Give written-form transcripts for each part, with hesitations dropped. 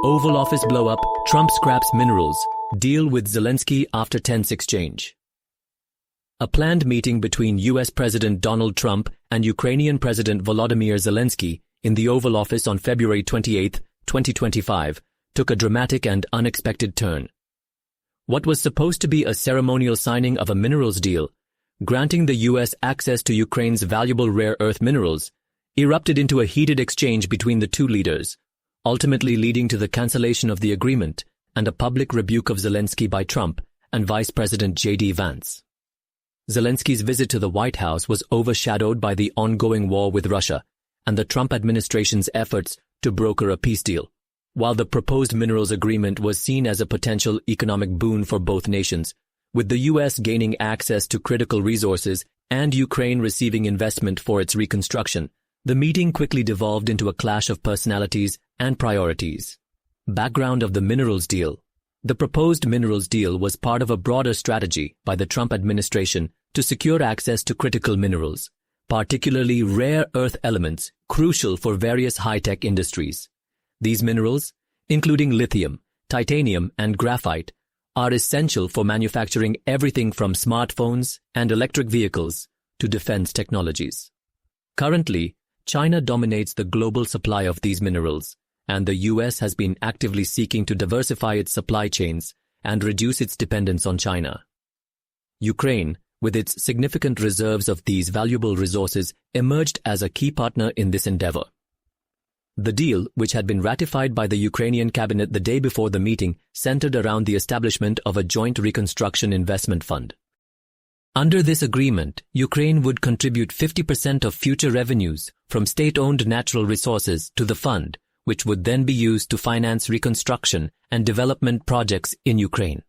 Oval Office blow-up, Trump scraps minerals, deal with Zelenskyy after tense exchange. A planned meeting between U.S. President Donald Trump and Ukrainian President Volodymyr Zelenskyy in the Oval Office on February 28, 2025, took a dramatic and unexpected turn. What was supposed to be a ceremonial signing of a minerals deal, granting the U.S. access to Ukraine's valuable rare earth minerals, erupted into a heated exchange between the two leaders, ultimately leading to the cancellation of the agreement and a public rebuke of Zelenskyy by Trump and Vice President J.D. Vance. Zelenskyy's visit to the White House was overshadowed by the ongoing war with Russia and the Trump administration's efforts to broker a peace deal. While the proposed minerals agreement was seen as a potential economic boon for both nations, with the U.S. gaining access to critical resources and Ukraine receiving investment for its reconstruction, the meeting quickly devolved into a clash of personalities and priorities. Background of the minerals deal. The proposed minerals deal was part of a broader strategy by the Trump administration to secure access to critical minerals, particularly rare earth elements crucial for various high-tech industries. These minerals, including lithium, titanium, and graphite, are essential for manufacturing everything from smartphones and electric vehicles to defense technologies. Currently, China dominates the global supply of these minerals, and the U.S. has been actively seeking to diversify its supply chains and reduce its dependence on China. Ukraine, with its significant reserves of these valuable resources, emerged as a key partner in this endeavor. The deal, which had been ratified by the Ukrainian cabinet the day before the meeting, centered around the establishment of a joint reconstruction investment fund. Under this agreement, Ukraine would contribute 50% of future revenues from state-owned natural resources to the fund, which would then be used to finance reconstruction and development projects in Ukraine.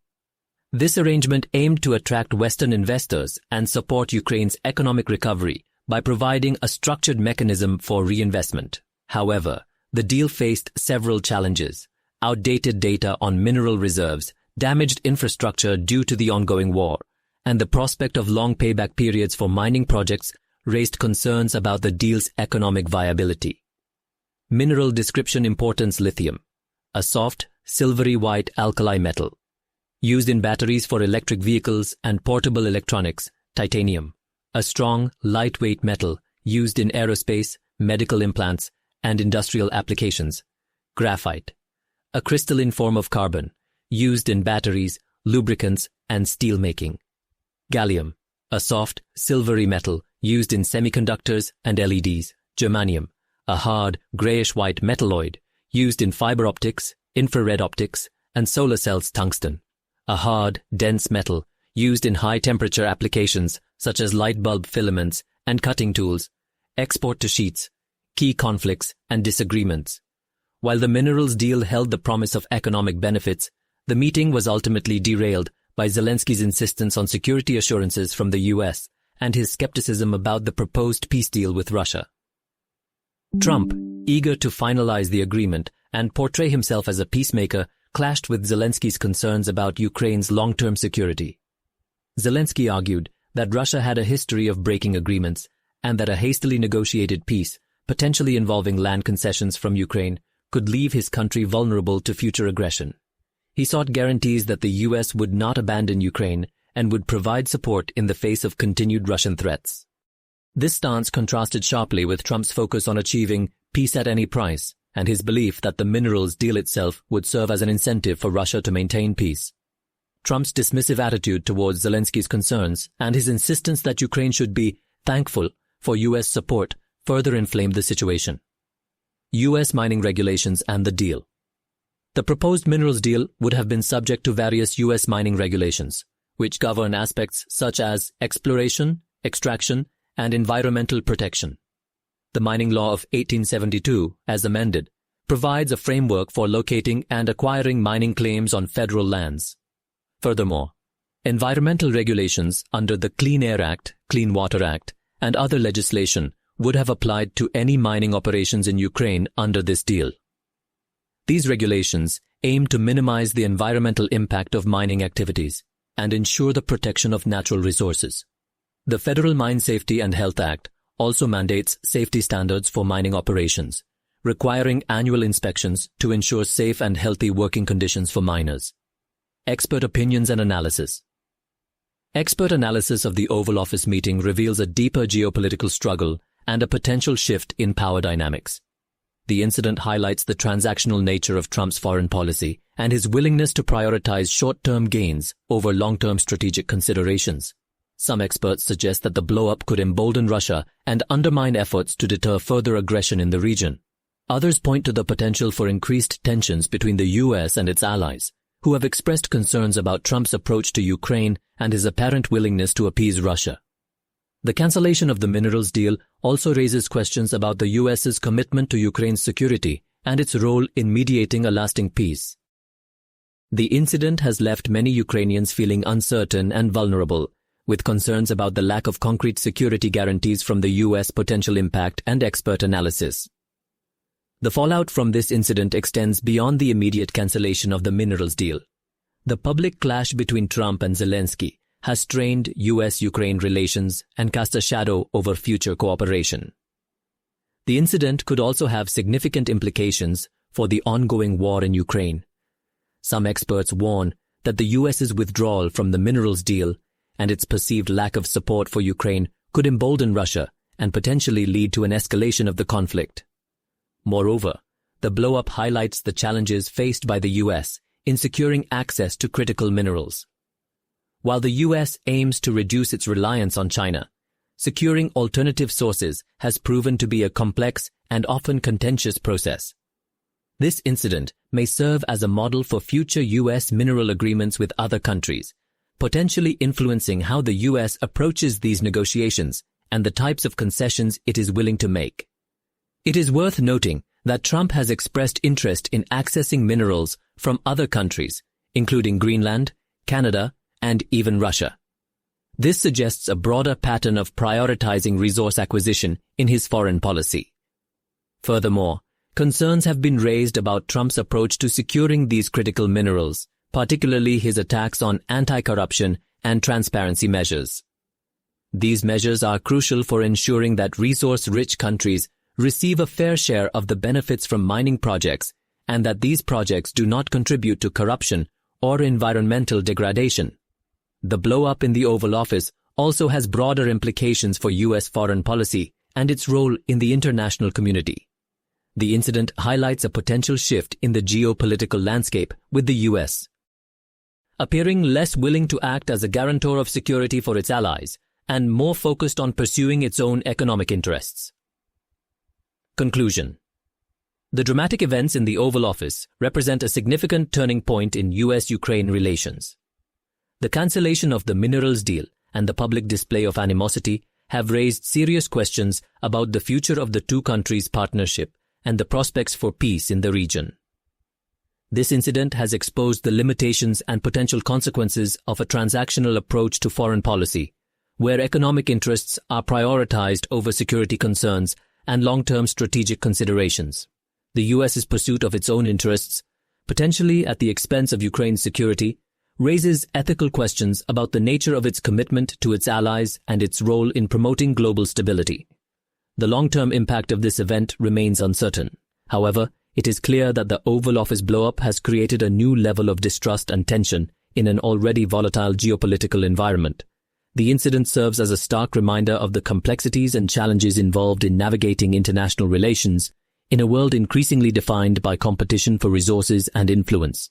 This arrangement aimed to attract Western investors and support Ukraine's economic recovery by providing a structured mechanism for reinvestment. However, the deal faced several challenges: outdated data on mineral reserves, damaged infrastructure due to the ongoing war, and the prospect of long payback periods for mining projects raised concerns about the deal's economic viability. Mineral description: importance: lithium, a soft, silvery white alkali metal. Used in batteries for electric vehicles and portable electronics. Titanium, a strong, lightweight metal used in aerospace, medical implants, and industrial applications. Graphite, a crystalline form of carbon, used in batteries, lubricants, and steel making. Gallium, a soft, silvery metal used in semiconductors and LEDs. Germanium, a hard, grayish-white metalloid used in fiber optics, infrared optics, and solar cells. Tungsten, a hard, dense metal used in high-temperature applications such as light bulb filaments and cutting tools. Export to sheets. Key conflicts and disagreements. While the minerals deal held the promise of economic benefits, the meeting was ultimately derailed by Zelenskyy's insistence on security assurances from the U.S. and his skepticism about the proposed peace deal with Russia. Trump, eager to finalize the agreement and portray himself as a peacemaker, clashed with Zelenskyy's concerns about Ukraine's long-term security. Zelenskyy argued that Russia had a history of breaking agreements and that a hastily negotiated peace, potentially involving land concessions from Ukraine, could leave his country vulnerable to future aggression. He sought guarantees that the U.S. would not abandon Ukraine and would provide support in the face of continued Russian threats. This stance contrasted sharply with Trump's focus on achieving peace at any price and his belief that the minerals deal itself would serve as an incentive for Russia to maintain peace. Trump's dismissive attitude towards Zelenskyy's concerns and his insistence that Ukraine should be thankful for U.S. support further inflamed the situation. U.S. mining regulations and the deal. The proposed minerals deal would have been subject to various U.S. mining regulations, which govern aspects such as exploration, extraction, and environmental protection. The Mining Law of 1872, as amended, provides a framework for locating and acquiring mining claims on federal lands. Furthermore, environmental regulations under the Clean Air Act, Clean Water Act, and other legislation would have applied to any mining operations in Ukraine under this deal. These regulations aim to minimize the environmental impact of mining activities and ensure the protection of natural resources. The Federal Mine Safety and Health Act also mandates safety standards for mining operations, requiring annual inspections to ensure safe and healthy working conditions for miners. Expert opinions and analysis. Expert analysis of the Oval Office meeting reveals a deeper geopolitical struggle and a potential shift in power dynamics. The incident highlights the transactional nature of Trump's foreign policy and his willingness to prioritize short-term gains over long-term strategic considerations. Some experts suggest that the blow-up could embolden Russia and undermine efforts to deter further aggression in the region. Others point to the potential for increased tensions between the U.S. and its allies, who have expressed concerns about Trump's approach to Ukraine and his apparent willingness to appease Russia. The cancellation of the minerals deal also raises questions about the U.S.'s commitment to Ukraine's security and its role in mediating a lasting peace. The incident has left many Ukrainians feeling uncertain and vulnerable, with concerns about the lack of concrete security guarantees from the U.S. potential impact and expert analysis. The fallout from this incident extends beyond the immediate cancellation of the minerals deal. The public clash between Trump and Zelenskyy has strained U.S. Ukraine relations and cast a shadow over future cooperation. The incident could also have significant implications for the ongoing war in Ukraine. Some experts warn that the U.S.'s withdrawal from the minerals deal and its perceived lack of support for Ukraine could embolden Russia and potentially lead to an escalation of the conflict. Moreover, the blow-up highlights the challenges faced by the U.S. in securing access to critical minerals. While the U.S. aims to reduce its reliance on China, securing alternative sources has proven to be a complex and often contentious process. This incident may serve as a model for future U.S. mineral agreements with other countries, potentially influencing how the U.S. approaches these negotiations and the types of concessions it is willing to make. It is worth noting that Trump has expressed interest in accessing minerals from other countries, including Greenland, Canada, and even Russia. This suggests a broader pattern of prioritizing resource acquisition in his foreign policy. Furthermore, concerns have been raised about Trump's approach to securing these critical minerals, particularly his attacks on anti-corruption and transparency measures. These measures are crucial for ensuring that resource-rich countries receive a fair share of the benefits from mining projects and that these projects do not contribute to corruption or environmental degradation. The blow-up in the Oval Office also has broader implications for U.S. foreign policy and its role in the international community. The incident highlights a potential shift in the geopolitical landscape, with the U.S. appearing less willing to act as a guarantor of security for its allies and more focused on pursuing its own economic interests. Conclusion. The dramatic events in the Oval Office represent a significant turning point in U.S.-Ukraine relations. The cancellation of the minerals deal and the public display of animosity have raised serious questions about the future of the two countries' partnership and the prospects for peace in the region. This incident has exposed the limitations and potential consequences of a transactional approach to foreign policy, where economic interests are prioritized over security concerns and long-term strategic considerations. The U.S.'s pursuit of its own interests, potentially at the expense of Ukraine's security, raises ethical questions about the nature of its commitment to its allies and its role in promoting global stability. The long-term impact of this event remains uncertain. However, it is clear that the Oval Office blow-up has created a new level of distrust and tension in an already volatile geopolitical environment. The incident serves as a stark reminder of the complexities and challenges involved in navigating international relations in a world increasingly defined by competition for resources and influence.